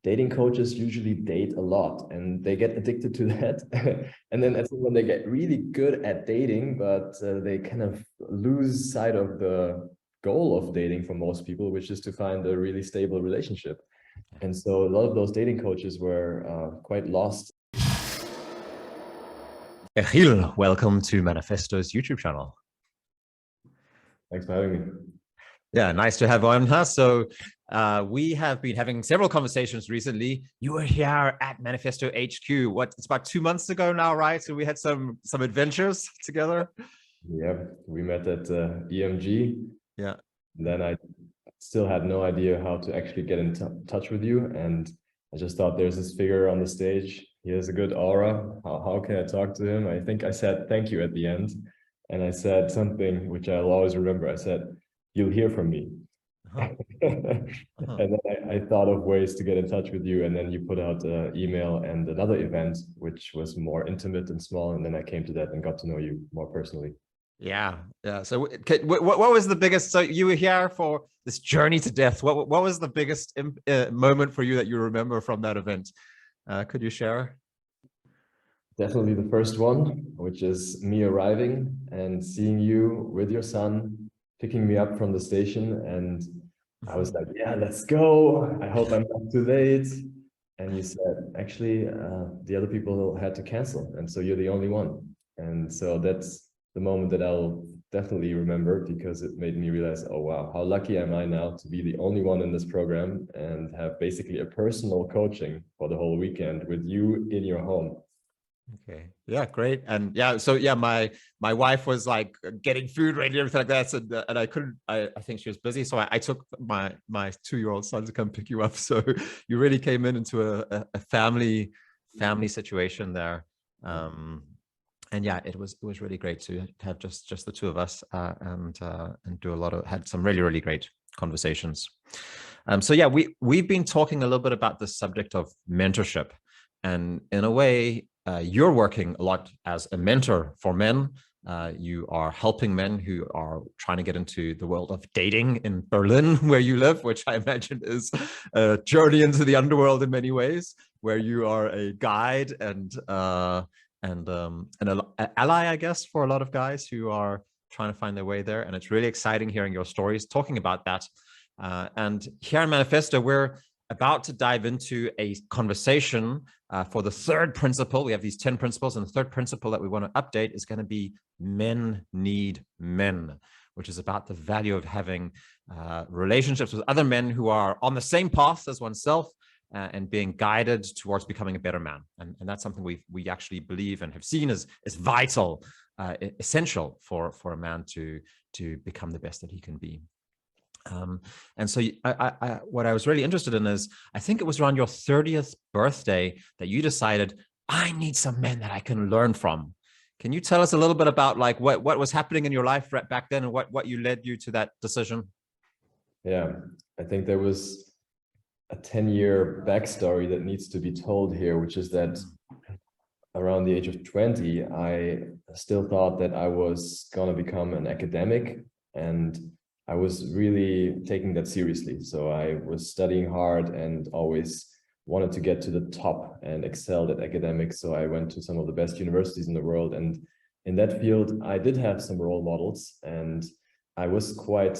dating coaches usually date a lot and they get addicted to that. And then when they get really good at dating, but they kind of lose sight of the goal of dating for most people, which is to find a really stable relationship. And so a lot of those dating coaches were quite lost. Achill, welcome to Maniphesto's YouTube channel. Thanks for having me. Yeah, nice to have you on here. So we have been having several conversations recently. You were here at Maniphesto HQ. It's about 2 months ago now, right? So we had some adventures together. Yeah, we met at EMG. Yeah. And then I still had no idea how to actually get in touch with you. And I just thought, there's this figure on the stage. He has a good aura. How can I talk to him? I think I said thank you at the end. And I said something which I'll always remember. I said, "You'll hear from me." And then I thought of ways to get in touch with you. And then you put out an email and another event, which was more intimate and small. And then I came to that and got to know you more personally. Yeah. So what was the biggest, so you were here for this journey to death. What was the biggest moment for you that you remember from that event? Could you share? Definitely the first one, which is me arriving and seeing you with your son, picking me up from the station. And I was like, yeah, let's go. I hope I'm not too late. And you said, actually, the other people had to cancel. And so you're the only one. And so that's the moment that I'll definitely remember, because it made me realize, oh, wow, how lucky am I now to be the only one in this program and have basically a personal coaching for the whole weekend with you in your home. Okay. Yeah, great. And yeah, so yeah, my wife was like getting food ready and everything like that. So, and I couldn't, I think she was busy. So I took my 2-year-old son to come pick you up. So you really came into a family situation there. And yeah, it was really great to have just the two of us and do had some really great conversations. So yeah, we've been talking a little bit about the subject of mentorship, and in a way, you're working a lot as a mentor for men. You are helping men who are trying to get into the world of dating in Berlin, where you live, which I imagine is a journey into the underworld in many ways, where you are a guide and an ally, I guess, for a lot of guys who are trying to find their way there. And it's really exciting hearing your stories, talking about that. And here in Maniphesto, we're about to dive into a conversation for the third principle. We have these 10 principles, and the third principle that we want to update is going to be men need men, which is about the value of having relationships with other men who are on the same path as oneself, and being guided towards becoming a better man. And that's something we actually believe and have seen as vital, essential for a man to become the best that he can be. And so what I was really interested in is, I think it was around your 30th birthday that you decided, I need some men that I can learn from. Can you tell us a little bit about like what was happening in your life back then, and what led you to that decision? Yeah, I think there was a 10-year backstory that needs to be told here, which is that around the age of 20, I still thought that I was going to become an academic, and I was really taking that seriously. So I was studying hard and always wanted to get to the top and excelled at academics. So I went to some of the best universities in the world. And in that field, I did have some role models, and I was quite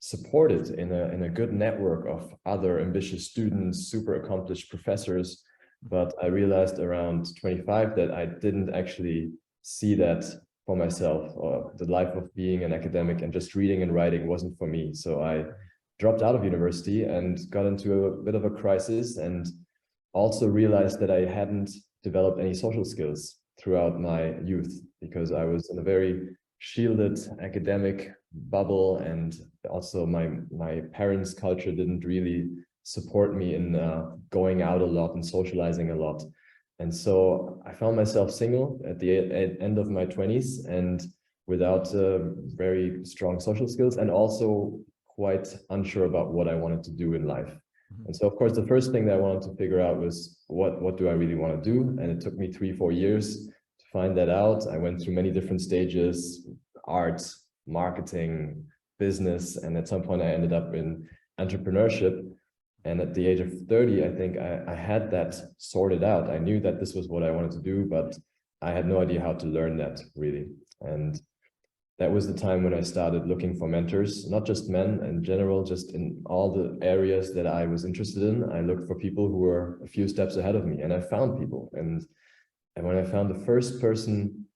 supported in a good network of other ambitious students, super accomplished professors. But I realized around 25 that I didn't actually see that for myself, or the life of being an academic and just reading and writing wasn't for me. So I dropped out of university and got into a bit of a crisis, and also realized that I hadn't developed any social skills throughout my youth, because I was in a very shielded academic bubble, and also my parents' culture didn't really support me in going out a lot and socializing a lot. And so I found myself single at the end of my 20s, and without very strong social skills, and also quite unsure about what I wanted to do in life. And so, of course, the first thing that I wanted to figure out was what do I really want to do? And it took me 3-4 years to find that out. I went through many different stages: art, marketing, business, and at some point I ended up in entrepreneurship. And at the age of 30, I think I had that sorted out. I knew that this was what I wanted to do, but I had no idea how to learn that really. And that was the time when I started looking for mentors, not just men in general, just in all the areas that I was interested in. I looked for people who were a few steps ahead of me, and I found people. And when I found the first person,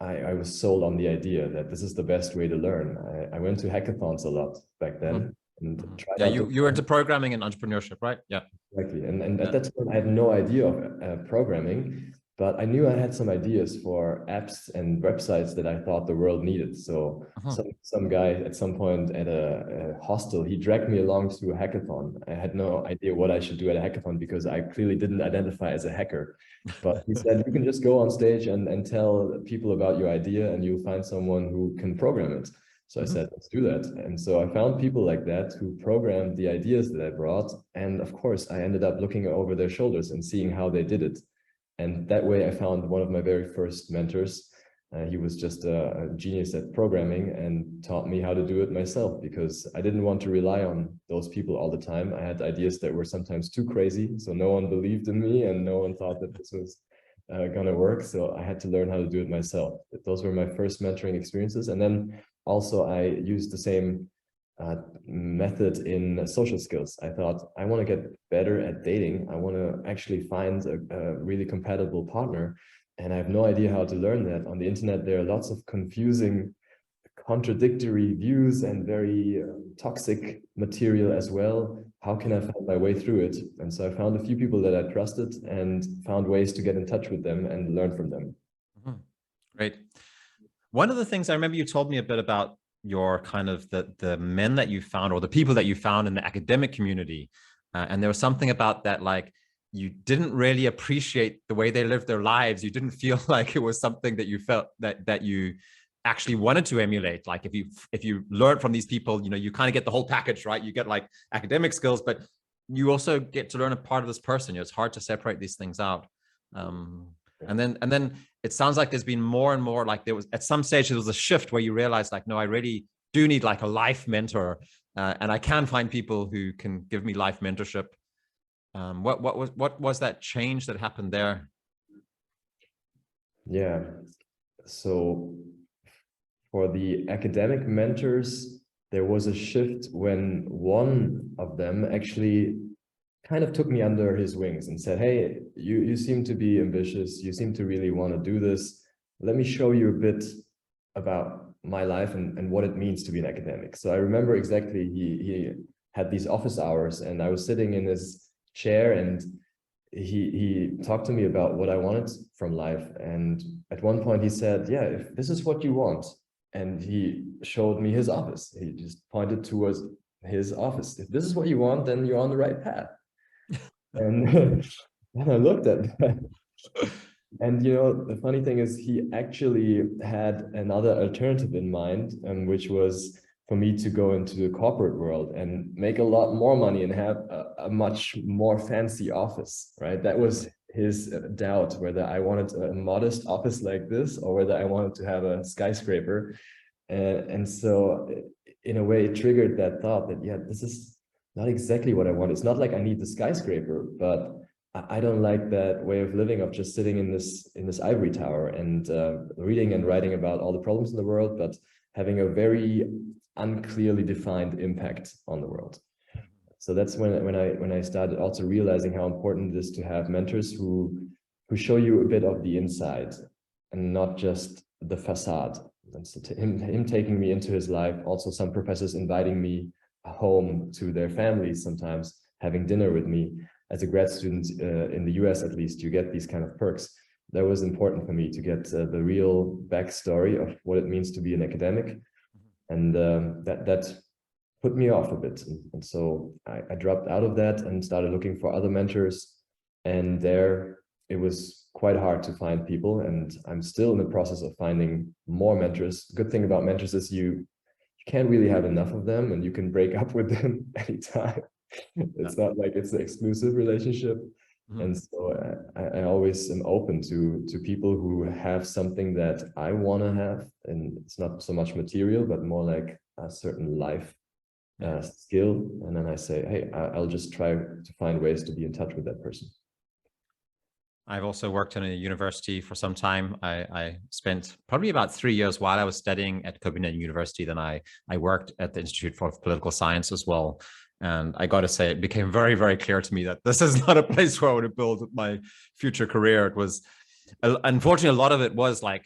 I was sold on the idea that this is the best way to learn. I went to hackathons a lot back then and tried Yeah, out you were into programming and entrepreneurship, right? Yeah. exactly. And at that time, I had no idea of programming, but I knew I had some ideas for apps and websites that I thought the world needed. So some guy at some point at a hostel, he dragged me along to a hackathon. I had no idea what I should do at a hackathon because I clearly didn't identify as a hacker. But he said, you can just go on stage and tell people about your idea and you'll find someone who can program it. So I said, let's do that. And so I found people like that who programmed the ideas that I brought. And of course, I ended up looking over their shoulders and seeing how they did it. And that way I found one of my very first mentors. He was just a genius at programming and taught me how to do it myself because I didn't want to rely on those people all the time. I had ideas that were sometimes too crazy. So no one believed in me and no one thought that this was going to work. So I had to learn how to do it myself. Those were my first mentoring experiences. And then also I used the same method in social skills. I thought I want to get better at dating. I want to actually find a really compatible partner. And I have no idea how to learn that. On the internet, there are lots of confusing, contradictory views and very toxic material as well. How can I find my way through it? And so I found a few people that I trusted and found ways to get in touch with them and learn from them. Great. One of the things I remember you told me a bit about your kind of the men that you found or the people that you found in the academic community. And there was something about that, like, you didn't really appreciate the way they lived their lives. You didn't feel like it was something that you felt that you actually wanted to emulate. Like if you learn from these people, you know, you kind of get the whole package, right? You get like academic skills, but you also get to learn a part of this person. You know, it's hard to separate these things out. And then it sounds like there's been more and more, like there was at some stage there was a shift where you realize like, no, I really do need like a life mentor, and I can find people who can give me life mentorship. What was that change that happened there? Yeah, so for the academic mentors, there was a shift when one of them actually kind of took me under his wings and said, hey, you seem to be ambitious. You seem to really want to do this. Let me show you a bit about my life and what it means to be an academic. So I remember exactly he had these office hours and I was sitting in his chair and he talked to me about what I wanted from life. And at one point he said, yeah, if this is what you want, and he showed me his office. He just pointed towards his office. If this is what you want, then you're on the right path. And then I looked at that. And, you know, the funny thing is he actually had another alternative in mind, which was for me to go into the corporate world and make a lot more money and have a much more fancy office, right? That was his doubt, whether I wanted a modest office like this or whether I wanted to have a skyscraper. And so in a way it triggered that thought that, yeah, this is not exactly what I want. It's not like I need the skyscraper, but I don't like that way of living of just sitting in this ivory tower and reading and writing about all the problems in the world, but having a very unclearly defined impact on the world. So that's when I started also realizing how important it is to have mentors who show you a bit of the inside and not just the facade. And so him taking me into his life, also some professors inviting me home to their families sometimes, having dinner with me. As a grad student in the US, at least, you get these kind of perks. That was important for me to get the real backstory of what it means to be an academic. And that put me off a bit. And so I dropped out of that and started looking for other mentors. And there it was quite hard to find people. And I'm still in the process of finding more mentors. The good thing about mentors is you can't really have enough of them and you can break up with them anytime. It's not like it's an exclusive relationship. And so I always am open to people who have something that I want to have. And it's not so much material, but more like a certain life skill. And then I say, hey, I'll just try to find ways to be in touch with that person. I've also worked in a university for some time. I spent probably about 3 years while I was studying at Copenhagen University. Then I worked at the Institute for Political Science as well. And I got to say, it became very, very clear to me that this is not a place where I would have built my future career. It was, unfortunately, a lot of it was like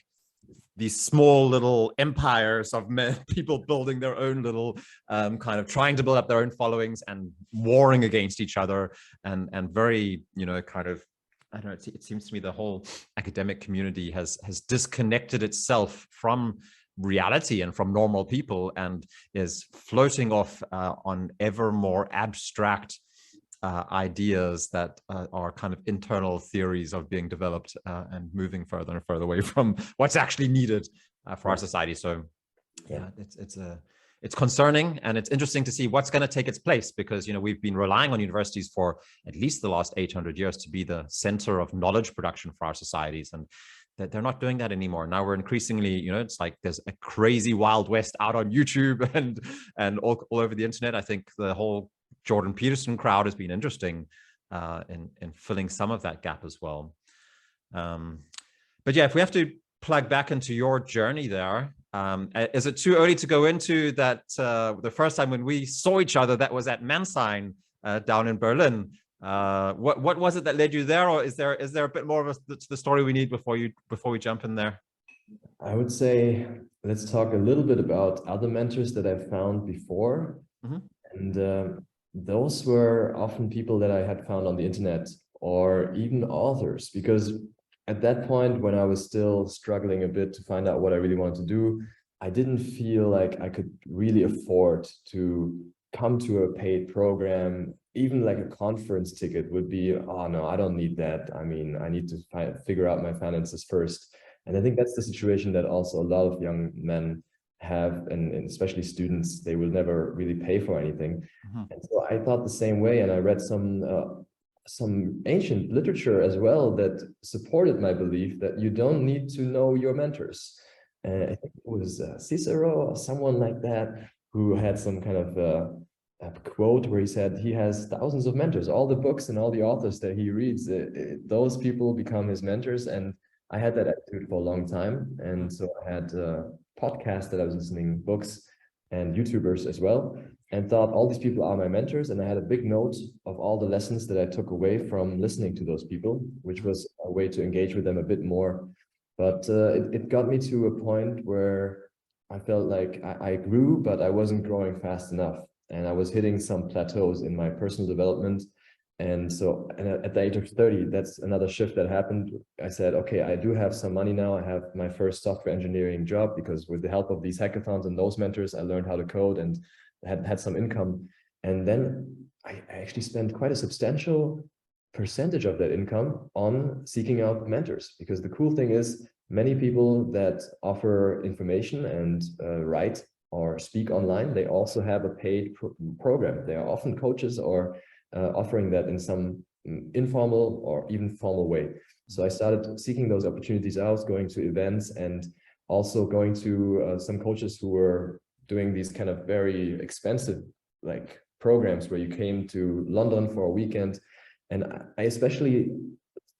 these small little empires of people building their own little kind of trying to build up their own followings and warring against each other, and very, you know, kind of, I don't know, it seems to me the whole academic community has disconnected itself from reality and from normal people, and is floating off on ever more abstract ideas that are kind of internal theories of being developed, and moving further and further away from what's actually needed for our society. So yeah, it's concerning, and it's interesting to see what's going to take its place, because, you know, we've been relying on universities for at least the last 800 years to be the center of knowledge production for our societies, and that they're not doing that anymore. Now we're increasingly, you know, it's like there's a crazy Wild West out on YouTube and all over the internet. I think the whole Jordan Peterson crowd has been interesting in filling some of that gap as well. But yeah, if we have to plug back into your journey there, is it too early to go into that? The first time when we saw each other, that was at Mansign down in Berlin. What was it that led you there, or is there a bit more of the story we need before we jump in there? I would say let's talk a little bit about other mentors that I've found before. And those were often people that I had found on the internet, or even authors, because at that point, when I was still struggling a bit to find out what I really wanted to do, I didn't feel like I could really afford to come to a paid program. Even like a conference ticket would be, oh no, I don't need that. I mean, I need to figure out my finances first. And I think that's the situation that also a lot of young men have, and especially students. They will never really pay for anything. And so I thought the same way, and I read some ancient literature as well that supported my belief that you don't need to know your mentors. I think it was Cicero or someone like that, who had some kind of a quote where he said he has thousands of mentors. All the books and all the authors that he reads, those people become his mentors. And I had that attitude for a long time. And so I had podcasts that I was listening, books, and YouTubers as well, and thought all these people are my mentors. And I had a big note of all the lessons that I took away from listening to those people, which was a way to engage with them a bit more. But it got me to a point where I felt like I grew, but I wasn't growing fast enough. And I was hitting some plateaus in my personal development. And so at the age of 30, that's another shift that happened. I said, okay, I do have some money now. I have my first software engineering job, because with the help of these hackathons and those mentors, I learned how to code and had some income. And then I actually spent quite a substantial percentage of that income on seeking out mentors, because the cool thing is many people that offer information and write or speak online, they also have a paid program. They are often coaches or offering that in some informal or even formal way. So I started seeking those opportunities out, going to events, and also going to some coaches who were doing these kind of very expensive like programs where you came to London for a weekend. And I especially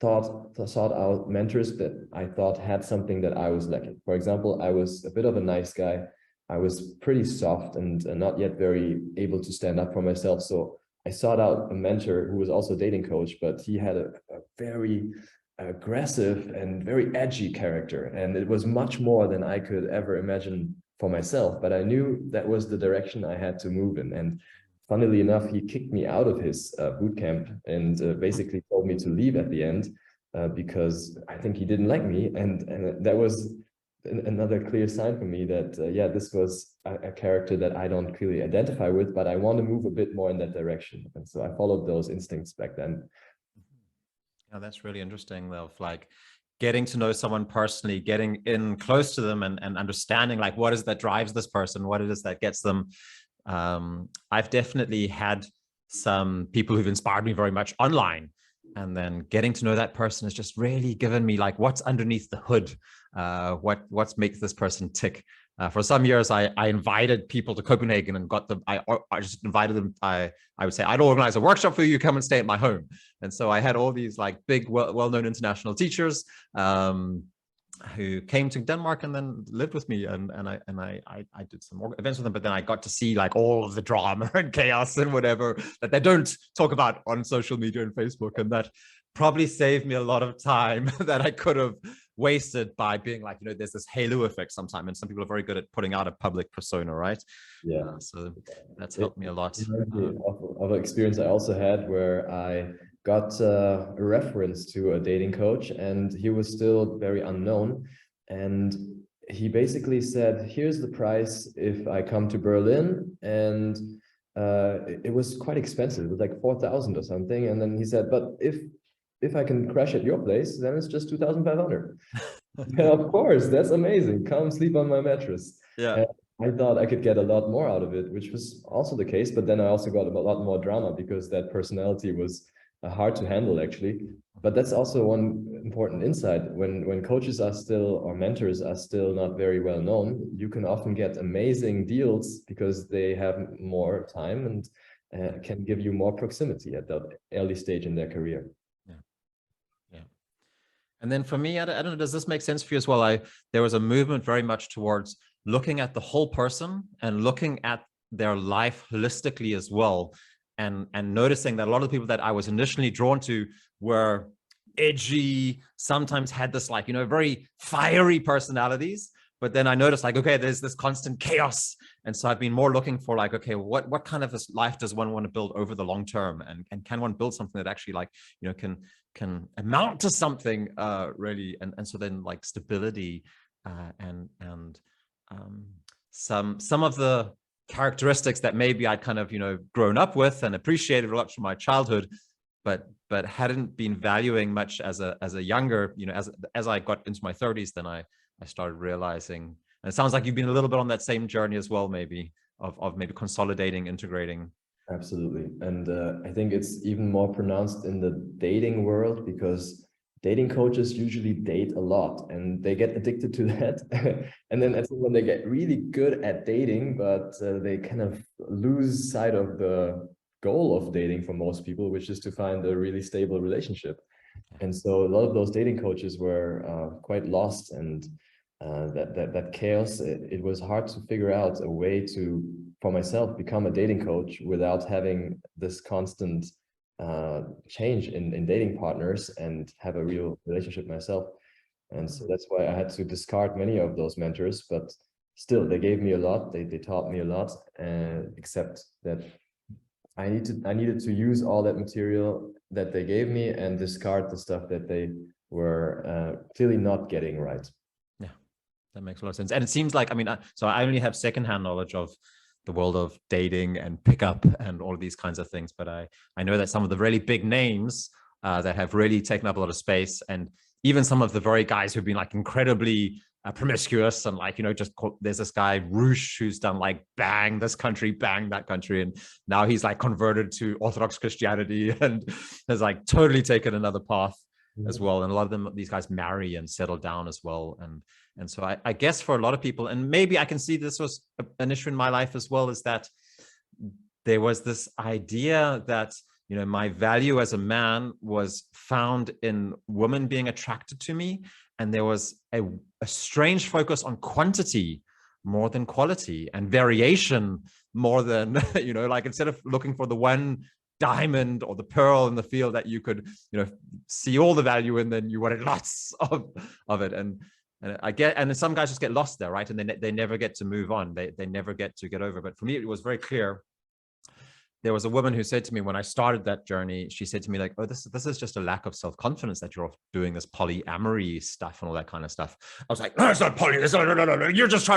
sought out mentors that I thought had something that I was lacking. For example, I was a bit of a nice guy. I was pretty soft and not yet very able to stand up for myself. So I sought out a mentor who was also a dating coach, but he had a very aggressive and very edgy character. And it was much more than I could ever imagine for myself. But I knew that was the direction I had to move in. And funnily enough, he kicked me out of his boot camp and basically told me to leave at the end because I think he didn't like me. And that was another clear sign for me that, yeah, this was a character that I don't clearly identify with, but I want to move a bit more in that direction. And so I followed those instincts back then. Yeah, that's really interesting, though, like getting to know someone personally, getting in close to them and understanding like what is that drives this person, what it is that gets them. I've definitely had some people who've inspired me very much online, and then getting to know that person has just really given me like what's underneath the hood, what makes this person tick. For some years, I invited people to Copenhagen and got them. I just invited them. I would say, I'd organize a workshop for you. Come and stay at my home. And so I had all these like big, well-known international teachers who came to Denmark and then lived with me, and I did some more events with them. But then I got to see like all of the drama and chaos and whatever that they don't talk about on social media and Facebook, and that probably saved me a lot of time that I could have wasted by being like, there's this halo effect sometimes, and some people are very good at putting out a public persona, right? Yeah. So that's helped me a lot. Of an experience I also had where I got a reference to a dating coach, and he was still very unknown. And he basically said, here's the price if I come to Berlin. And it was quite expensive. It was like 4,000 or something. And then he said, but if I can crash at your place, then it's just 2,500. And of course, that's amazing. Come sleep on my mattress. Yeah. And I thought I could get a lot more out of it, which was also the case. But then I also got a lot more drama because that personality was hard to handle, actually. But that's also one important insight. When coaches are still, or mentors are still not very well known, you can often get amazing deals because they have more time and can give you more proximity at that early stage in their career. And then for me, I don't know, does this make sense for you as well? There was a movement very much towards looking at the whole person and looking at their life holistically as well. And noticing that a lot of the people that I was initially drawn to were edgy, sometimes had this like, very fiery personalities. But then I noticed like, okay, there's this constant chaos. And so I've been more looking for like, okay, what kind of life does one want to build over the long term? And can one build something that actually like, can amount to something really? And so then like stability and some of the characteristics that maybe I'd kind of, grown up with and appreciated a lot from my childhood, but hadn't been valuing much as a younger, as I got into my 30s, then I started realizing, and it sounds like you've been a little bit on that same journey as well, maybe of maybe consolidating, integrating. Absolutely. And I think it's even more pronounced in the dating world, because dating coaches usually date a lot and they get addicted to that. And then that's when they get really good at dating, but they kind of lose sight of the goal of dating for most people, which is to find a really stable relationship. And so a lot of those dating coaches were quite lost, and that chaos, it was hard to figure out a way to, for myself, become a dating coach without having this constant change in dating partners and have a real relationship myself. And so that's why I had to discard many of those mentors, but still they gave me a lot. They taught me a lot, except that I needed to use all that material that they gave me and discard the stuff that they were clearly not getting right. Yeah, that makes a lot of sense. And it seems like, so I only have secondhand knowledge of the world of dating and pickup and all of these kinds of things, but I know that some of the really big names that have really taken up a lot of space, and even some of the very guys who've been like incredibly promiscuous and like, there's this guy Roosh who's done like bang this country, bang that country, and now he's like converted to Orthodox Christianity and has like totally taken another path as well. And a lot of these guys marry and settle down as well. And so I guess for a lot of people, and maybe I can see this was an issue in my life as well, is that there was this idea that, my value as a man was found in women being attracted to me. And there was a strange focus on quantity more than quality, and variation more than, like instead of looking for the one diamond or the pearl in the field that you could, see all the value in, then you wanted lots of it. And some guys just get lost there, right? And they never get to move on. They never get to get over. But for me, it was very clear. There was a woman who said to me when I started that journey, she said to me like, oh, this is just a lack of self-confidence that you're doing this polyamory stuff and all that kind of stuff. I was like, no, it's not poly. No. You're just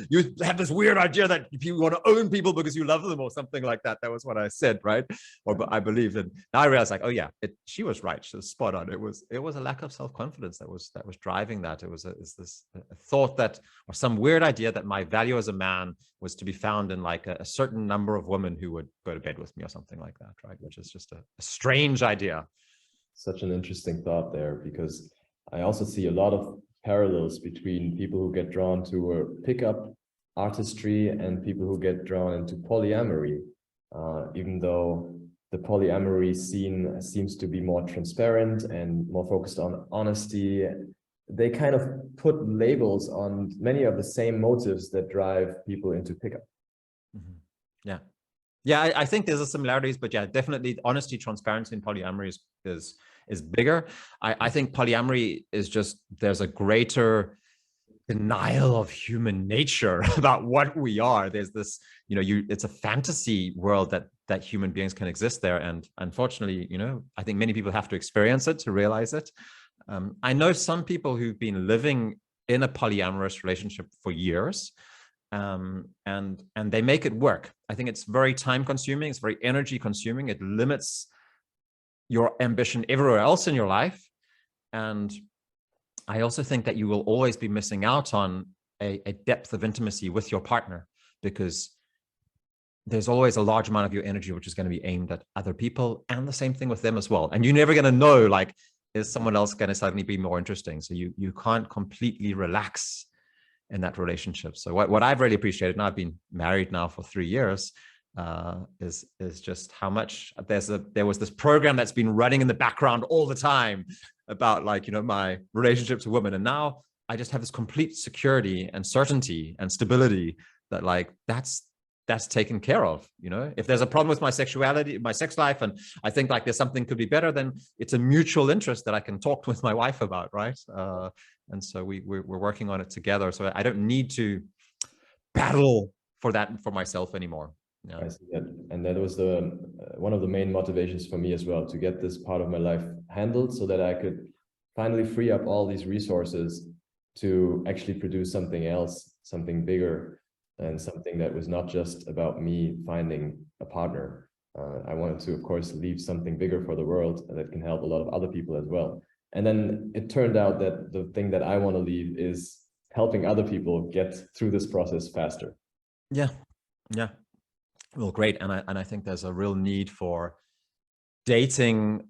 you have this weird idea that you want to own people because you love them or something like that. That was what I said, right? Or I believed. And now I realized like, oh yeah, she was right. She was spot on. It was a lack of self-confidence that was driving that. It was this thought that, or some weird idea that my value as a man was to be found in like a certain number of women who would go to bed with me or something like that, right? Which is just a strange idea. Such an interesting thought there, because I also see a lot of parallels between people who get drawn to a pickup artistry and people who get drawn into polyamory, even though the polyamory scene seems to be more transparent and more focused on honesty. They kind of put labels on many of the same motives that drive people into pickup. Yeah. Yeah, I think there's a similarities, but yeah, definitely honesty, transparency in polyamory is bigger. I think polyamory is just, there's a greater denial of human nature about what we are. There's this, it's a fantasy world that human beings can exist there. And unfortunately, I think many people have to experience it to realize it. I know some people who've been living in a polyamorous relationship for years, and they make it work. I think it's very time consuming. It's very energy consuming. It limits your ambition everywhere else in your life. And I also think that you will always be missing out on a depth of intimacy with your partner, because there's always a large amount of your energy which is going to be aimed at other people, and the same thing with them as well. And you're never going to know, like, is someone else going to suddenly be more interesting? So you can't completely relax in that relationship. So what I've really appreciated, and I've been married now for 3 years, is just how much there was this program that's been running in the background all the time about, like, my relationships with women. And now I just have this complete security and certainty and stability that, like, that's taken care of. If there's a problem with my sexuality, my sex life, and I think, like, there's something could be better, then it's a mutual interest that I can talk with my wife about, right? And so we're working on it together. So I don't need to battle for that for myself anymore. Yeah. I see that. And that was one of the main motivations for me as well, to get this part of my life handled so that I could finally free up all these resources to actually produce something else, something bigger, and something that was not just about me finding a partner. I wanted to, of course, leave something bigger for the world that can help a lot of other people as well. And then it turned out that the thing that I want to leave is helping other people get through this process faster. Yeah. Yeah. Well, great. And I think there's a real need for dating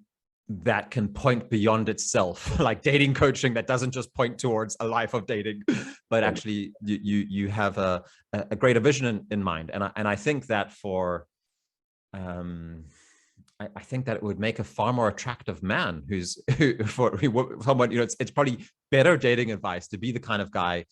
that can point beyond itself, like dating coaching that doesn't just point towards a life of dating, but actually you have a greater vision in mind. And I think that I think that it would make a far more attractive man for someone, it's probably better dating advice to be the kind of guy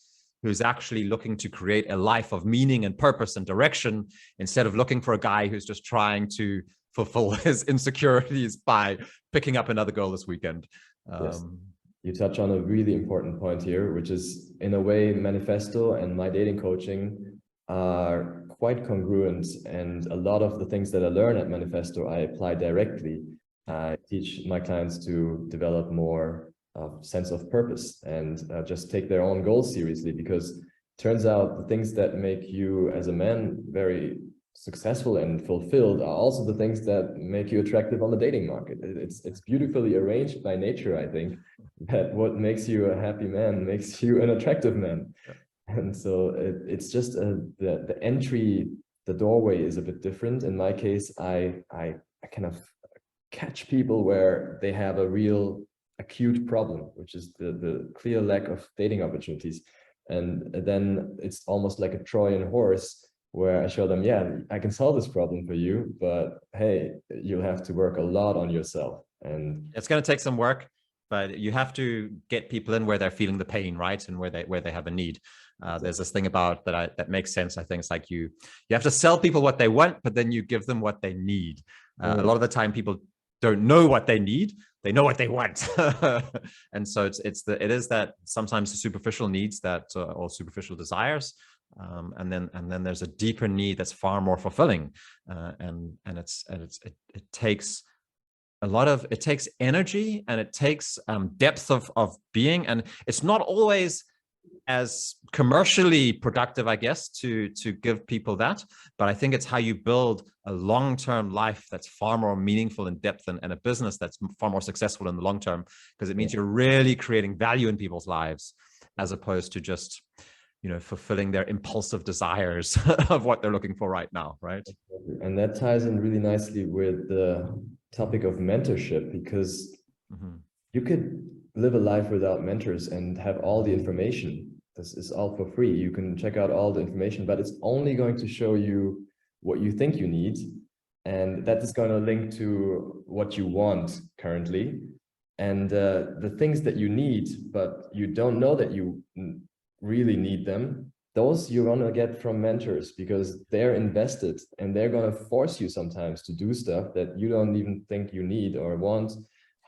who's actually looking to create a life of meaning and purpose and direction, instead of looking for a guy who's just trying to fulfill his insecurities by picking up another girl this weekend. Yes. You touch on a really important point here, which is, in a way, Manifesto and my dating coaching are quite congruent. And a lot of the things that I learn at Manifesto, I apply directly. I teach my clients to develop more sense of purpose and just take their own goals seriously, because it turns out the things that make you as a man very successful and fulfilled are also the things that make you attractive on the dating market. It's beautifully arranged by nature, I think, that what makes you a happy man makes you an attractive man. And so it's just the entry, the doorway is a bit different. In my case, I kind of catch people where they have a real acute problem, which is the clear lack of dating opportunities. And then it's almost like a Trojan horse, where I show them, yeah, I can solve this problem for you, but hey, you'll have to work a lot on yourself. And it's going to take some work, but you have to get people in where they're feeling the pain, right? And where they have a need. There's this thing about that makes sense. I think it's like you have to sell people what they want, but then you give them what they need. A lot of the time people don't know what they need, they know what they want. And so it is that sometimes the superficial needs that or superficial desires, and then there's a deeper need that's far more fulfilling, and it takes it takes energy, and it takes depth of being, and it's not always as commercially productive, I guess, to give people that. But I think it's how you build a long-term life that's far more meaningful in depth, and a business that's far more successful in the long term, because it means you're really creating value in people's lives, as opposed to just, fulfilling their impulsive desires of what they're looking for right now, right? And that ties in really nicely with the topic of mentorship, because you could live a life without mentors and have all the information, this is all for free. You can check out all the information, but it's only going to show you what you think you need. And that is going to link to what you want currently. And the things that you need, but you don't know that you really need them, those you're going to get from mentors, because they're invested and they're going to force you sometimes to do stuff that you don't even think you need or want,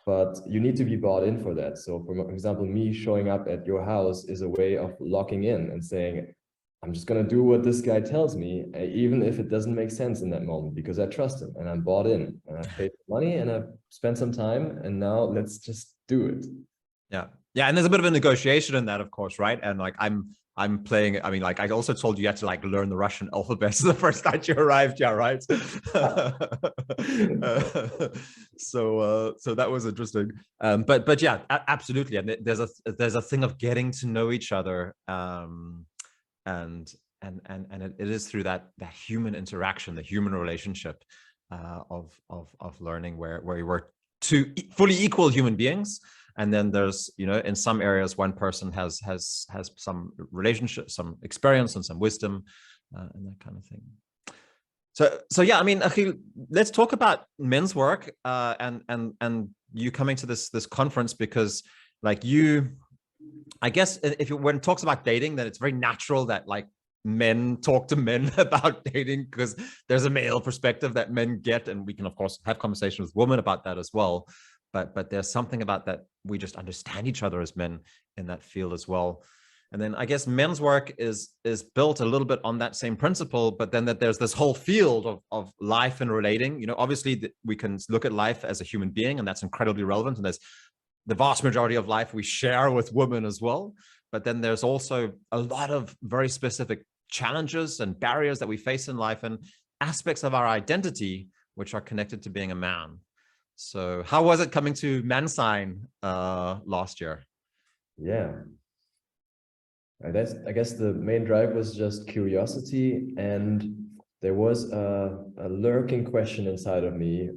but you need to be bought in for that. So for example, me showing up at your house is a way of locking in and saying, I'm just going to do what this guy tells me, even if it doesn't make sense in that moment, because I trust him and I'm bought in and I've paid money and I've spent some time, and now let's just do it. Yeah. Yeah. And there's a bit of a negotiation in that, of course, right? And like I'm playing, I mean, like I also told you had to like learn the Russian alphabet the first night you arrived, yeah, right? So that was interesting. But yeah, absolutely. And there's a thing of getting to know each other. And it is through that human interaction, the human relationship of learning, where we were two fully equal human beings. And then there's, you know, in some areas, one person has some relationship, some experience and some wisdom and that kind of thing. So yeah, I mean, Achill, let's talk about men's work and you coming to this conference, because like you, I guess when it talks about dating, then it's very natural that like men talk to men about dating, because there's a male perspective that men get, and we can of course have conversations with women about that as well. But there's something about that we just understand each other as men in that field as well. And then I guess men's work is built a little bit on that same principle, but then that there's this whole field of life and relating. You know, obviously we can look at life as a human being, and that's incredibly relevant. And there's the vast majority of life we share with women as well. But then there's also a lot of very specific challenges and barriers that we face in life and aspects of our identity which are connected to being a man. So how was it coming to Mansign last year? Yeah, I guess the main drive was just curiosity, and there was a lurking question inside of me,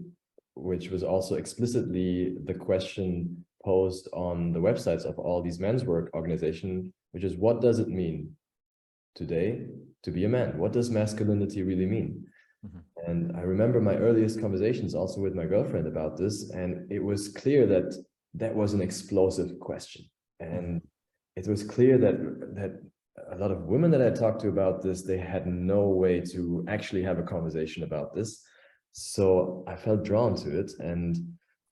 which was also explicitly the question posed on the websites of all these men's work organizations, which is, what does it mean today to be a man? What does masculinity really mean? Mm-hmm. And I remember my earliest conversations also with my girlfriend about this, and it was clear that that was an explosive question. And it was clear that a lot of women that I talked to about this, they had no way to actually have a conversation about this. So I felt drawn to it, and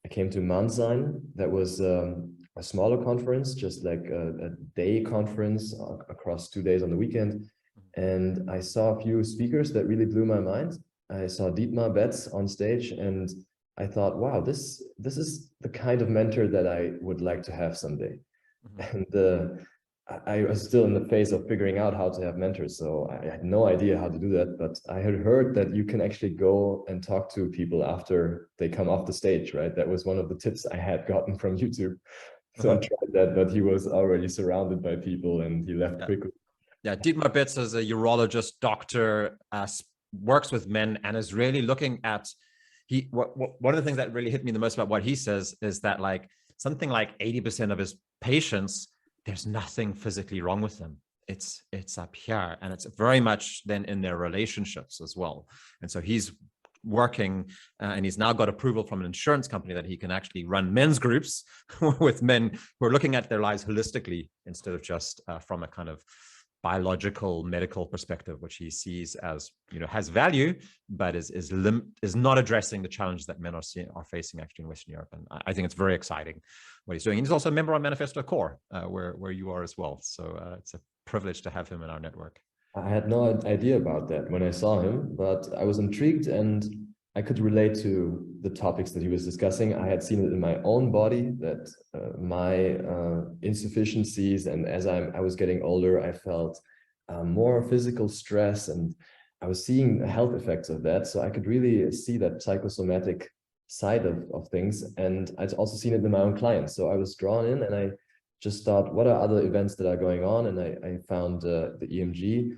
I came to Mansign. That was a smaller conference, just like a day conference across 2 days on the weekend. And I saw a few speakers that really blew my mind. I saw Dietmar Betz on stage, and I thought, wow, this is the kind of mentor that I would like to have someday. Mm-hmm. And I was still in the phase of figuring out how to have mentors, so I had no idea how to do that. But I had heard that you can actually go and talk to people after they come off the stage, right? That was one of the tips I had gotten from YouTube. So I tried that, but he was already surrounded by people and he left quickly. Yeah, Dietmar Betz is a urologist, doctor, works with men, and is really looking at, one of the things that really hit me the most about what he says is that like something like 80% of his patients, there's nothing physically wrong with them. It's up here, and it's very much then in their relationships as well. And so he's working and he's now got approval from an insurance company that he can actually run men's groups with men who are looking at their lives holistically instead of just from a kind of biological medical perspective, which he sees as, you know, has value, but is not addressing the challenges that men are facing actually in Western Europe. And I think it's very exciting what he's doing. And he's also a member of Maniphesto Core, where you are as well. So it's a privilege to have him in our network. I had no idea about that when I saw him, but I was intrigued and I could relate to the topics that he was discussing. I had seen it in my own body, that my insufficiencies, and as I was getting older, I felt more physical stress, and I was seeing the health effects of that. So I could really see that psychosomatic side of things, and I'd also seen it in my own clients. So I was drawn in, and I just thought, what are other events that are going on? And I found the EMG,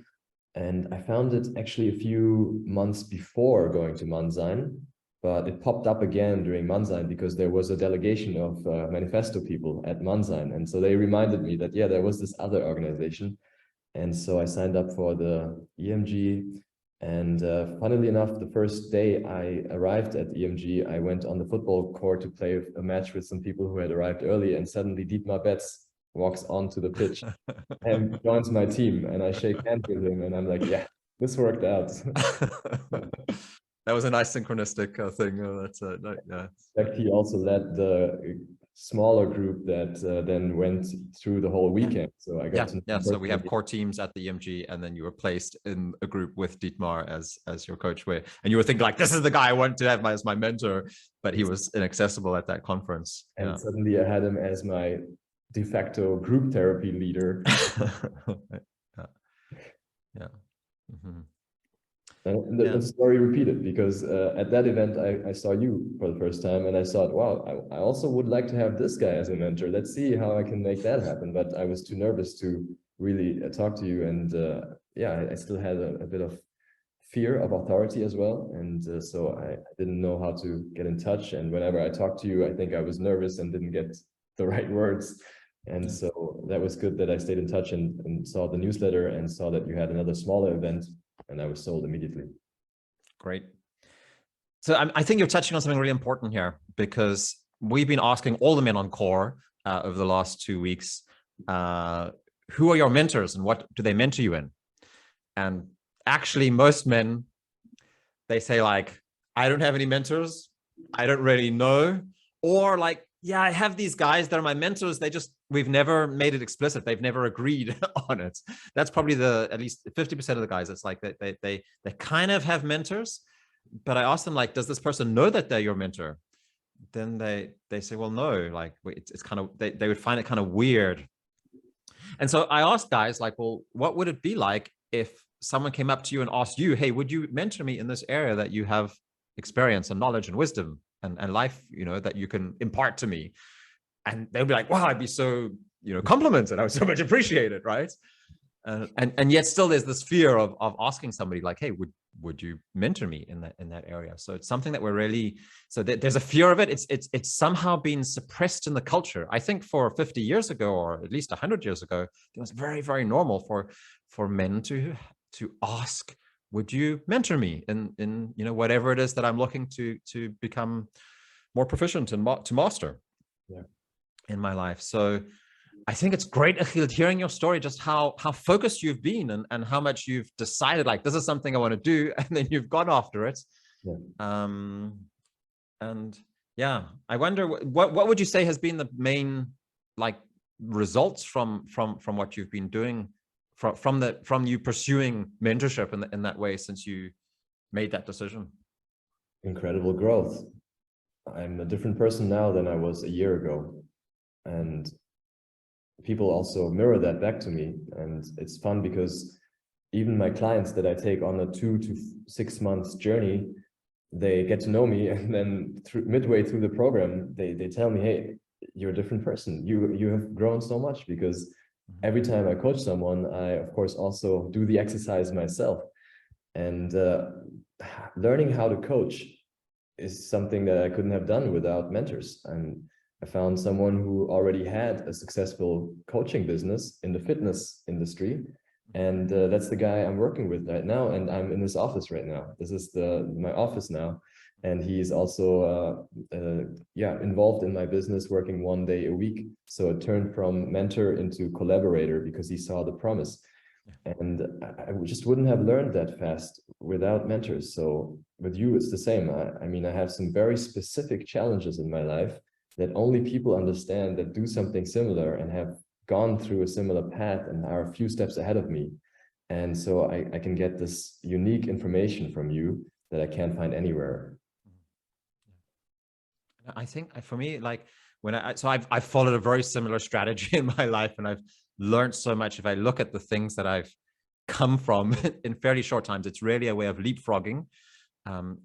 and I found it actually a few months before going to Mansign. but it popped up again during Manzine because there was a delegation of Manifesto people at Manzine. And so they reminded me that, yeah, there was this other organization. And so I signed up for the EMG. And funnily enough, the first day I arrived at EMG, I went on the football court to play a match with some people who had arrived early, and suddenly Dietmar Betz walks onto the pitch and joins my team. And I shake hands with him, and I'm like, yeah, this worked out. That was a nice synchronistic thing. Yeah. In fact, he also led the smaller group that then went through the whole weekend. So I got to So we have core teams at the EMG, and then you were placed in a group with Dietmar as your coach. And you were thinking like, this is the guy I want to have as my mentor, but he was inaccessible at that conference. And suddenly I had him as my de facto group therapy leader. Yeah. Mm-hmm. And the story repeated, because at that event, I saw you for the first time, and I thought, wow, I also would like to have this guy as a mentor. Let's see how I can make that happen. But I was too nervous to really talk to you. And yeah, I still had a bit of fear of authority as well. And so I didn't know how to get in touch. And whenever I talked to you, I think I was nervous and didn't get the right words. And so that was good that I stayed in touch and saw the newsletter and saw that you had another smaller event. And I was sold immediately. Great. So I think you're touching on something really important here, because we've been asking all the men on core over the last 2 weeks, who are your mentors and what do they mentor you in? And actually most men, they say like, I don't have any mentors. I don't really know. Or like, yeah, I have these guys that are my mentors. We've never made it explicit. They've never agreed on it. That's probably at least 50% of the guys. It's like they kind of have mentors, but I ask them like, does this person know that they're your mentor? Then they say, well, no, like it's kind of, they would find it kind of weird. And so I asked guys like, well, what would it be like if someone came up to you and asked you, hey, would you mentor me in this area that you have experience and knowledge and wisdom and life, that you can impart to me? And they'll be like, wow, I'd be so, complimented. I would so much appreciate it, right? And yet still there's this fear of asking somebody like, hey, would you mentor me in that area? So it's something that we're really, there's a fear of it. It's somehow been suppressed in the culture. I think for 50 years ago, or at least 100 years ago, it was very, very normal for men to ask, would you mentor me in whatever it is that I'm looking to become more proficient and to master in my life. So I think it's great, Achill, hearing your story, just how focused you've been and how much you've decided like, this is something I want to do, and then you've gone after it. And yeah, I wonder what would you say has been the main like results from what you've been doing from you pursuing mentorship in that way since you made that decision? Incredible growth. I'm a different person now than I was a year ago. And people also mirror that back to me. And it's fun because even my clients that I take on a 2 to 6 months journey, they get to know me. And then midway through the program, they tell me, hey, you're a different person. You have grown so much, because every time I coach someone, I, of course, also do the exercise myself. And learning how to coach is something that I couldn't have done without mentors. And I found someone who already had a successful coaching business in the fitness industry. And that's the guy I'm working with right now. And I'm in his office right now. This is my office now. And he's also involved in my business, working 1 day a week. So it turned from mentor into collaborator because he saw the promise. And I just wouldn't have learned that fast without mentors. So with you, it's the same. I mean, I have some very specific challenges in my life that only people understand that do something similar and have gone through a similar path and are a few steps ahead of me. And so I can get this unique information from you that I can't find anywhere. I think for me, like I've followed a very similar strategy in my life, and I've learned so much. If I look at the things that I've come from in fairly short times, it's really a way of leapfrogging.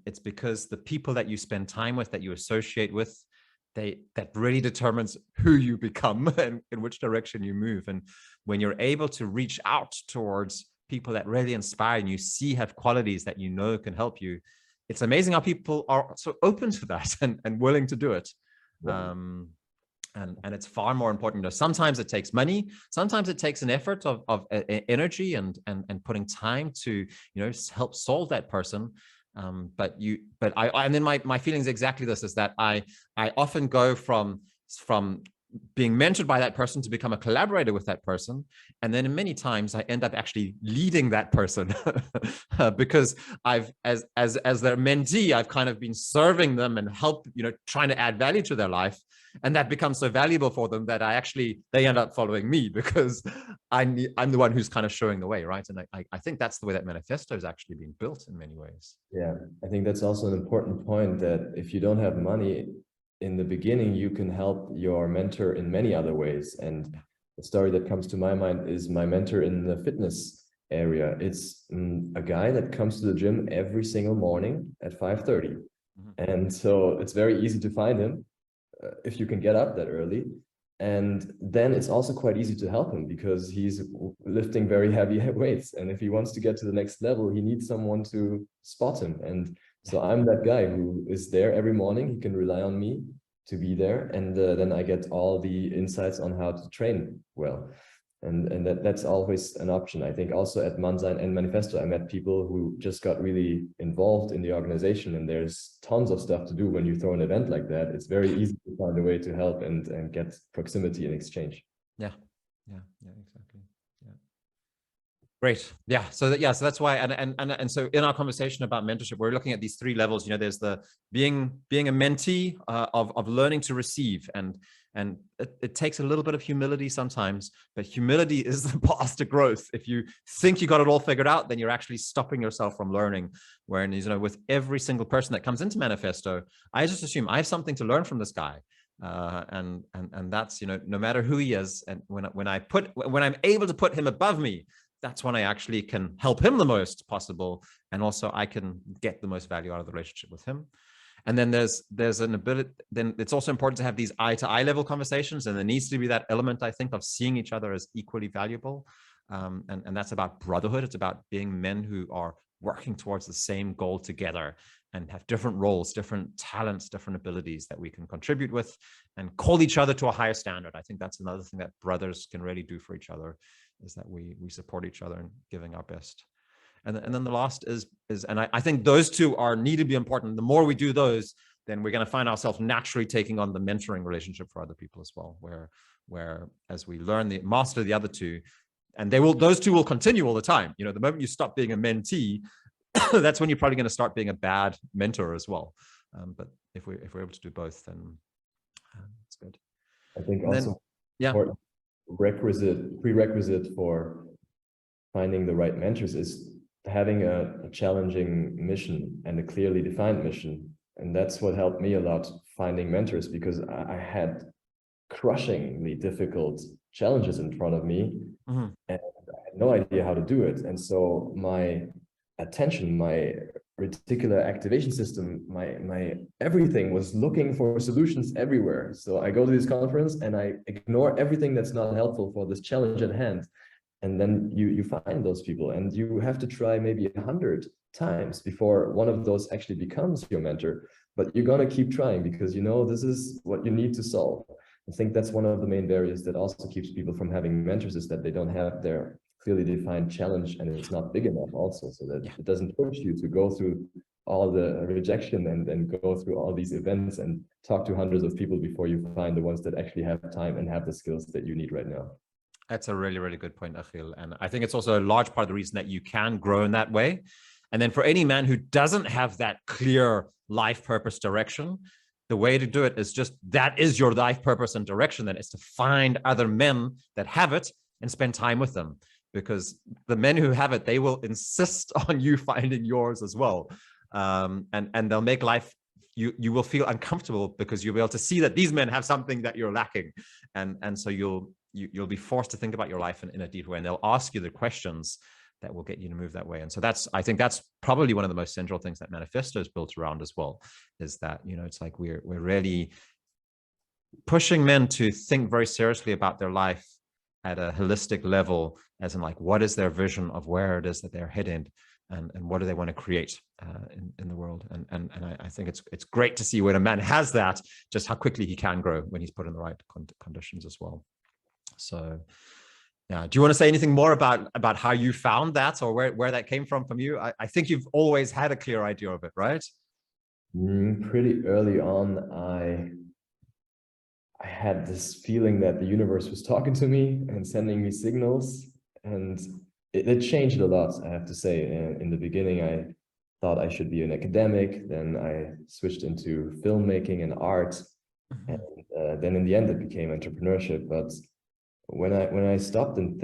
It's because the people that you spend time with, that you associate with, that really determines who you become and in which direction you move. And when you're able to reach out towards people that really inspire and you see have qualities that can help you, it's amazing how people are so open to that and willing to do it. Yeah. And it's far more important. Sometimes it takes money, sometimes it takes an effort of energy and putting time to, help solve that person. But and then my feeling is exactly this, is that I often go from being mentored by that person to become a collaborator with that person. And then many times I end up actually leading that person because I've, as their mentee, I've kind of been serving them and trying to add value to their life. And that becomes so valuable for them that they end up following me because I'm the one who's kind of showing the way, right? And I think that's the way that Maniphesto has actually been built in many ways. Yeah, I think that's also an important point, that if you don't have money in the beginning, you can help your mentor in many other ways. And the story that comes to my mind is my mentor in the fitness area. It's a guy that comes to the gym every single morning at 5:30. Mm-hmm. And so it's very easy to find him if you can get up that early. And then it's also quite easy to help him because he's lifting very heavy weights. And if he wants to get to the next level, he needs someone to spot him. And so I'm that guy who is there every morning. He can rely on me to be there. And then I get all the insights on how to train well. And that's always an option. I think also at Manzine and Maniphesto, I met people who just got really involved in the organization, and there's tons of stuff to do when you throw an event like that. It's very easy to find a way to help and get proximity and exchange. Yeah, exactly. Yeah. Great. Yeah. So that's why, and so in our conversation about mentorship, we're looking at these three levels. There's the being a mentee, of learning to receive, and it takes a little bit of humility sometimes, but humility is the path to growth. If you think you got it all figured out, then you're actually stopping yourself from learning. Whereas, with every single person that comes into Maniphesto, I just assume I have something to learn from this guy. And that's, no matter who he is. And when I'm able to put him above me, that's when I actually can help him the most possible. And also I can get the most value out of the relationship with him. And then there's an ability, then it's also important to have these eye-to-eye level conversations. And there needs to be that element, I think, of seeing each other as equally valuable. And that's about brotherhood. It's about being men who are working towards the same goal together and have different roles, different talents, different abilities that we can contribute with and call each other to a higher standard. I think that's another thing that brothers can really do for each other, is that we support each other in giving our best. And then the last is, and I think those two need to be important. The more we do those, then we're going to find ourselves naturally taking on the mentoring relationship for other people as well, where as we master the other two, and those two will continue all the time. The moment you stop being a mentee, that's when you're probably going to start being a bad mentor as well. But if we're able to do both, then it's good. I think also prerequisite for finding the right mentors is having a challenging mission and a clearly defined mission. And that's what helped me a lot, finding mentors, because I had crushingly difficult challenges in front of me, and I had no idea how to do it. And so my attention, my reticular activation system, my everything was looking for solutions everywhere. So I go to this conference and I ignore everything that's not helpful for this challenge at hand. And then you find those people, and you have to try maybe 100 times before one of those actually becomes your mentor. But you're going to keep trying because this is what you need to solve. I think that's one of the main barriers that also keeps people from having mentors, is that they don't have their clearly defined challenge, and it's not big enough also, so that it doesn't push you to go through all the rejection and go through all these events and talk to hundreds of people before you find the ones that actually have time and have the skills that you need right now. That's a really, really good point, Achill. And I think it's also a large part of the reason that you can grow in that way. And then for any man who doesn't have that clear life purpose direction, the way to do it is that is your life purpose and direction. Then is to find other men that have it and spend time with them, because the men who have it, they will insist on you finding yours as well. And they'll make life, you will feel uncomfortable because you'll be able to see that these men have something that you're lacking. And so you'll be forced to think about your life in a deeper way, and they'll ask you the questions that will get you to move that way. And so I think that's probably one of the most central things that Maniphesto is built around as well, is that, it's like we're really pushing men to think very seriously about their life at a holistic level, as in like, what is their vision of where it is that they're headed? and what do they want to create in the world. And I think it's great to see when a man has that, just how quickly he can grow when he's put in the right conditions as well. So yeah, do you want to say anything more about how you found that, or where that came from you? I think you've always had a clear idea of it, right? Pretty early on, I had this feeling that the universe was talking to me and sending me signals, and it changed a lot, I have to say. In the beginning, I thought I should be an academic, then I switched into filmmaking and art, and then in the end it became entrepreneurship. But when I stopped and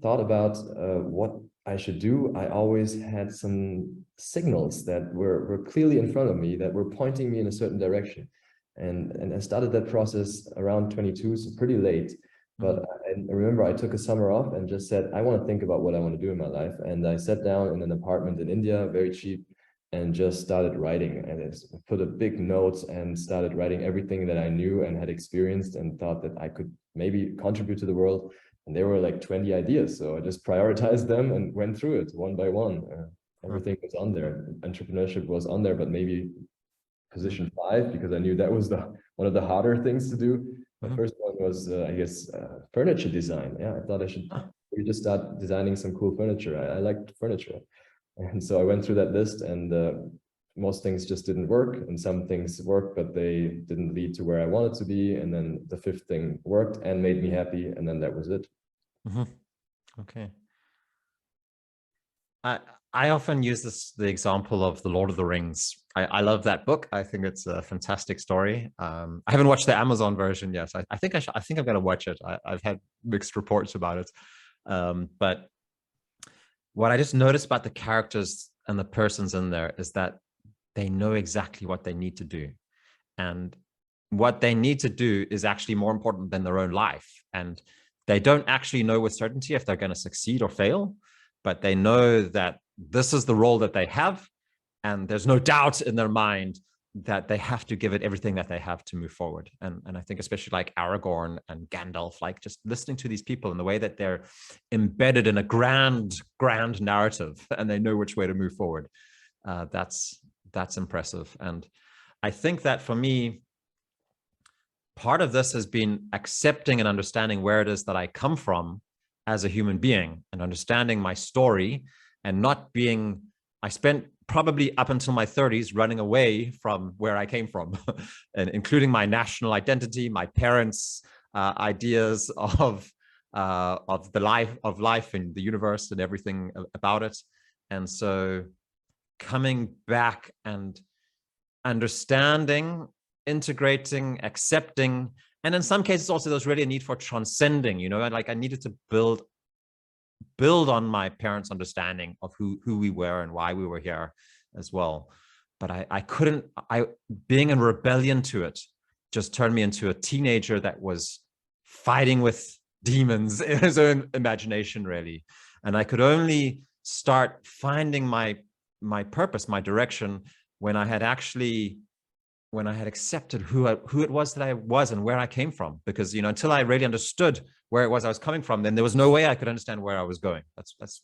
thought about what I should do, I always had some signals that were clearly in front of me, that were pointing me in a certain direction. And I started that process around 22, so pretty late. But I remember I took a summer off and just said, I want to think about what I want to do in my life. And I sat down in an apartment in India, very cheap, and just started writing. And I put a big note and started writing everything that I knew and had experienced, and thought that I could maybe contribute to the world. And there were like 20 ideas. So I just prioritized them and went through it one by one. Everything was on there. Entrepreneurship was on there, but maybe position 5, because I knew that was one of the harder things to do. The first one was, I guess, furniture design. Yeah, I thought I should maybe just start designing some cool furniture. I liked furniture. And so I went through that list, and most things just didn't work, and some things worked, but they didn't lead to where I wanted to be. And then the 5th thing worked and made me happy, and then that was it. Okay. I often use the example of The Lord of the Rings. I love that book. I think it's a fantastic story. I haven't watched the Amazon version yet. I think I think I'm going to watch it. I've had mixed reports about it. But what I just noticed about the characters and the persons in there is that they know exactly what they need to do. And what they need to do is actually more important than their own life. And they don't actually know with certainty if they're going to succeed or fail, but they know that this is the role that they have. And there's no doubt in their mind that they have to give it everything that they have to move forward. And I think especially like Aragorn and Gandalf, like just listening to these people in the way that they're embedded in a grand narrative, and they know which way to move forward. That's impressive. And I think that for me, part of this has been accepting and understanding where it is that I come from as a human being, and understanding my story, and not being, I spent probably up until my 30s running away from where I came from, and including my national identity, my parents' ideas of life and the universe and everything about it. And so coming back and understanding, integrating, accepting, and in some cases also there's really a need for transcending, you know, like I needed to build on my parents' understanding of who we were and why we were here as well. But I couldn't, being in rebellion to it just turned me into a teenager that was fighting with demons in his own imagination, really. And I could only start finding my purpose, my direction, when I had accepted who it was that I was and where I came from. Because, you know, until I really understood where it was I was coming from, then there was no way I could understand where I was going.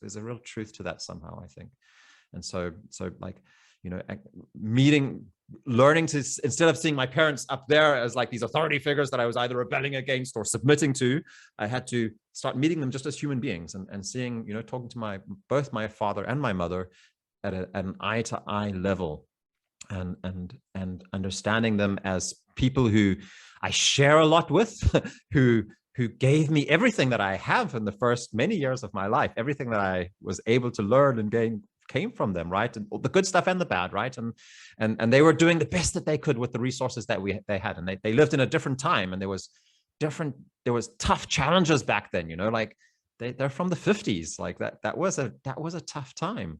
There's a real truth to that somehow, I think. And so like, you know, learning to, instead of seeing my parents up there as like these authority figures that I was either rebelling against or submitting to, I had to start meeting them just as human beings, and seeing, you know, talking to both my father and my mother at an eye-to-eye level. And understanding them as people who I share a lot with, who gave me everything that I have in the first many years of my life. Everything that I was able to learn and gain came from them, right? And the good stuff and the bad, right? And they were doing the best that they could with the resources that they had. And they lived in a different time, and there was tough challenges back then, you know, like they're from the 50s. Like that was a tough time.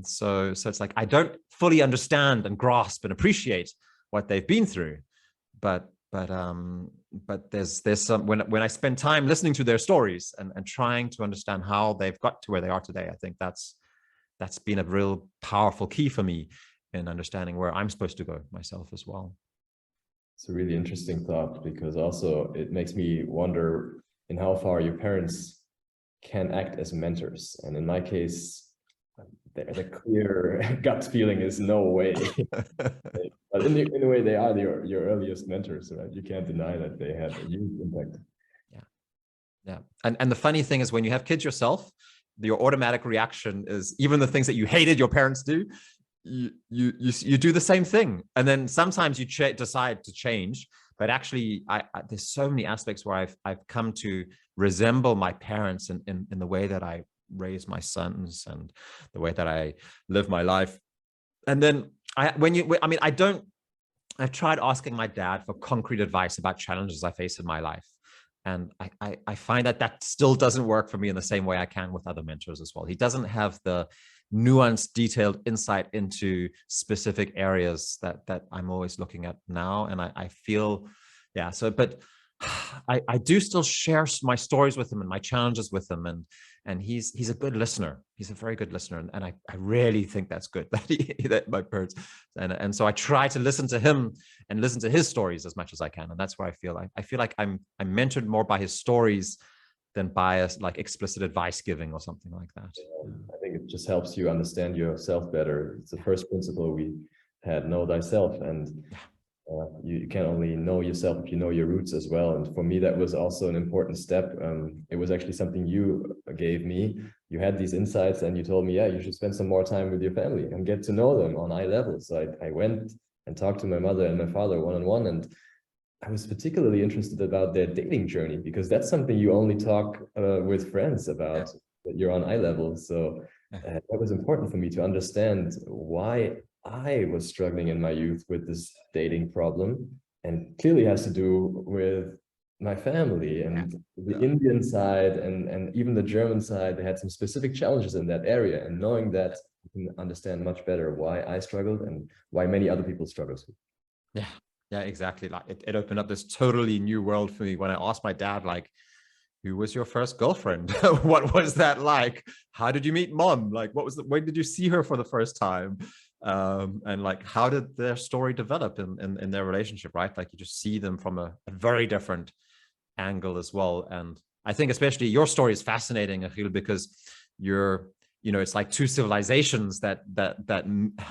So it's like, I don't fully understand and grasp and appreciate what they've been through, but there's some, when I spend time listening to their stories and trying to understand how they've got to where they are today, I think that's been a real powerful key for me in understanding where I'm supposed to go myself as well. It's a really interesting thought, because also it makes me wonder in how far your parents can act as mentors. And in my case, the clear gut feeling is no way. But in a way, they are your earliest mentors, right? You can't deny that they had a huge impact. Yeah. And the funny thing is, when you have kids yourself, your automatic reaction is, even the things that you hated your parents do, you do the same thing. And then sometimes you decide to change, but actually there's so many aspects where I've come to resemble my parents in the way that I raise my sons and the way that I live my life. And then I've tried asking my dad for concrete advice about challenges I face in my life. And I find that still doesn't work for me in the same way I can with other mentors as well. He doesn't have the nuanced, detailed insight into specific areas that I'm always looking at now. And I feel, yeah, so, but I do still share my stories with him and my challenges with him. And he's a good listener. He's a very good listener. And I really think that's good that my parents, and so I try to listen to him and listen to his stories as much as I can. And that's where I feel like I'm mentored more by his stories than by like explicit advice giving or something like that. I think it just helps you understand yourself better. It's the first principle we had, know thyself. And you can only know yourself if you know your roots as well. And for me, that was also an important step. It was actually something you gave me. You had these insights and you told me, yeah, you should spend some more time with your family and get to know them on eye level. So I went and talked to my mother and my father one-on-one, and I was particularly interested about their dating journey, because that's something you only talk with friends about, that you're on eye level. So that was important for me to understand why I was struggling in my youth with this dating problem, and clearly has to do with my family and the Indian side and even the German side. They had some specific challenges in that area, and knowing that, you can understand much better why I struggled and why many other people struggle too. Yeah, exactly. Like it opened up this totally new world for me when I asked my dad, like, who was your first girlfriend? What was that like? How did you meet mom? Like, when did you see her for the first time? And like, how did their story develop in their relationship, right? Like, you just see them from a very different angle as well. And I think especially your story is fascinating, Achill, because it's like two civilizations that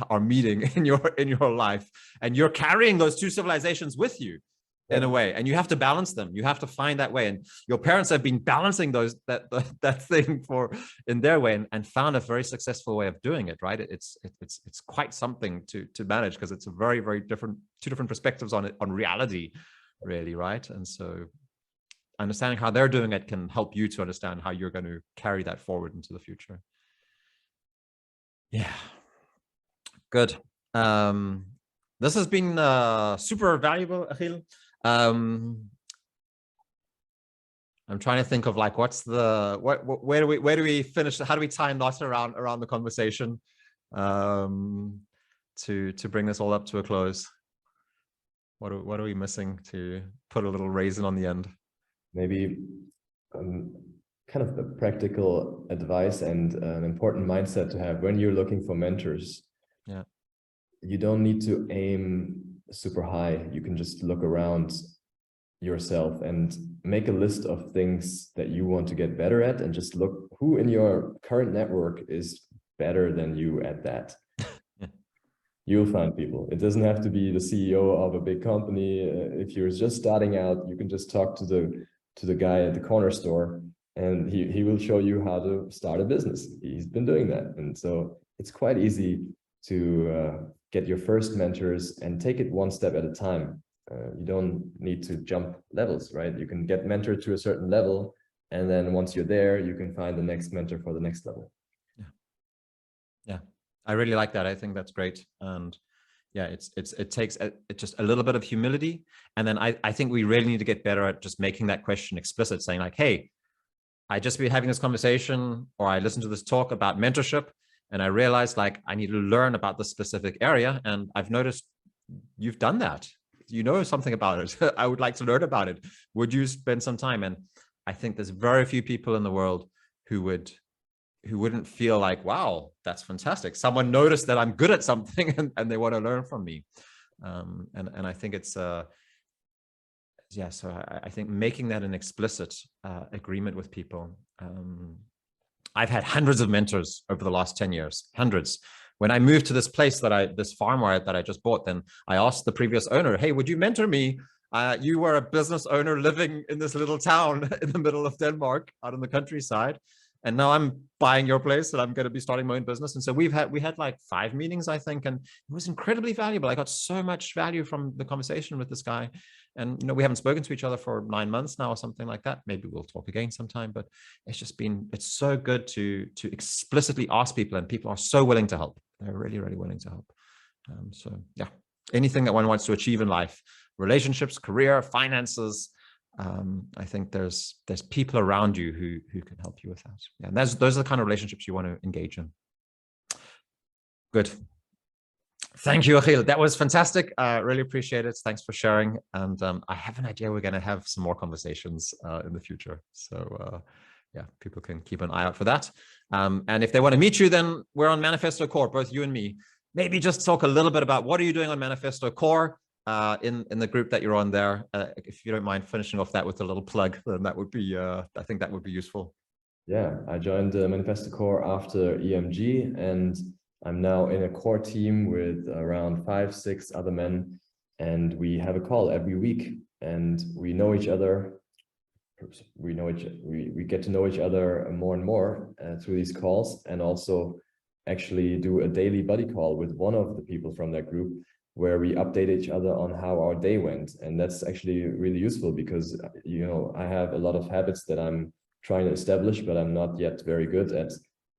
are meeting in your life, and you're carrying those two civilizations with you in a way, and you have to balance them. You have to find that way, and your parents have been balancing that thing in their way, and found a very successful way of doing it, right? It's quite something to manage, because it's a very, very two different perspectives on reality, really, right? And so understanding how they're doing it can help you to understand how you're going to carry that forward into the future. Yeah, good. This has been super valuable, Achill. I'm trying to think of like, where do we finish? How do we tie a knot around the conversation to bring this all up to a close? What are we missing to put a little raisin on the end? Maybe kind of the practical advice and an important mindset to have when you're looking for mentors. Yeah. You don't need to aim super high. You can just look around yourself and make a list of things that you want to get better at, and just look who in your current network is better than you at that. You'll find people. It doesn't have to be the CEO of a big company. If you're just starting out, you can just talk to the guy at the corner store, and he will show you how to start a business. He's been doing that. And so it's quite easy to get your first mentors and take it one step at a time. You don't need to jump levels, right? You can get mentored to a certain level, and then once you're there, you can find the next mentor for the next level. Yeah, I really like that. I think that's great. And yeah, it takes just a little bit of humility. And then I think we really need to get better at just making that question explicit, saying like, hey, I just been having this conversation, or I listened to this talk about mentorship, and I realized like I need to learn about the specific area. And I've noticed you've done that. You know something about it. I would like to learn about it. Would you spend some time? And I think there's very few people in the world who wouldn't feel like, wow, that's fantastic. Someone noticed that I'm good at something and they want to learn from me. And I think it's yeah, so I think making that an explicit agreement with people I've had hundreds of mentors over the last 10 years, hundreds. When I moved to this place this farm that I just bought, then I asked the previous owner, hey, would you mentor me? You were a business owner living in this little town in the middle of Denmark, out in the countryside. And now I'm buying your place and I'm going to be starting my own business. And so we had like 5 meetings, I think, and it was incredibly valuable. I got so much value from the conversation with this guy. And, you know, we haven't spoken to each other for 9 months now or something like that. Maybe we'll talk again sometime, but it's so good to explicitly ask people, and people are so willing to help. They're really, really willing to help. So yeah, anything that one wants to achieve in life, relationships, career, finances, I think there's people around you who can help you with that. Yeah, and those are the kind of relationships you want to engage in. Good. Thank you, Achill. That was fantastic. Really appreciate it. Thanks for sharing. And I have an idea we're going to have some more conversations in the future. So yeah, people can keep an eye out for that. And if they want to meet you, then we're on Maniphesto Core, both you and me. Maybe just talk a little bit about what are you doing on Maniphesto Core in the group that you're on there. If you don't mind finishing off that with a little plug, then that would be, I think that would be useful. Yeah, I joined Maniphesto Core after EMG, and I'm now in a core team with around 5-6 other men, and we have a call every week, and we know each other. We get to know each other more and more through these calls, and also actually do a daily buddy call with one of the people from that group, where we update each other on how our day went. And that's actually really useful because, you know, I have a lot of habits that I'm trying to establish, but I'm not yet very good at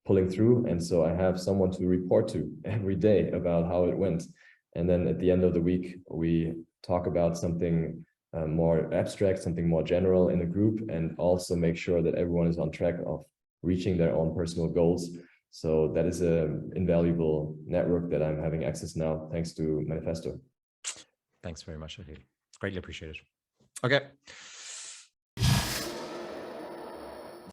pulling through. And so I have someone to report to every day about how it went. And then at the end of the week, we talk about something more abstract, something more general in the group, and also make sure that everyone is on track of reaching their own personal goals. So that is an invaluable network that I'm having access now, thanks to Maniphesto. Thanks very much, Achill. Greatly appreciated. Okay.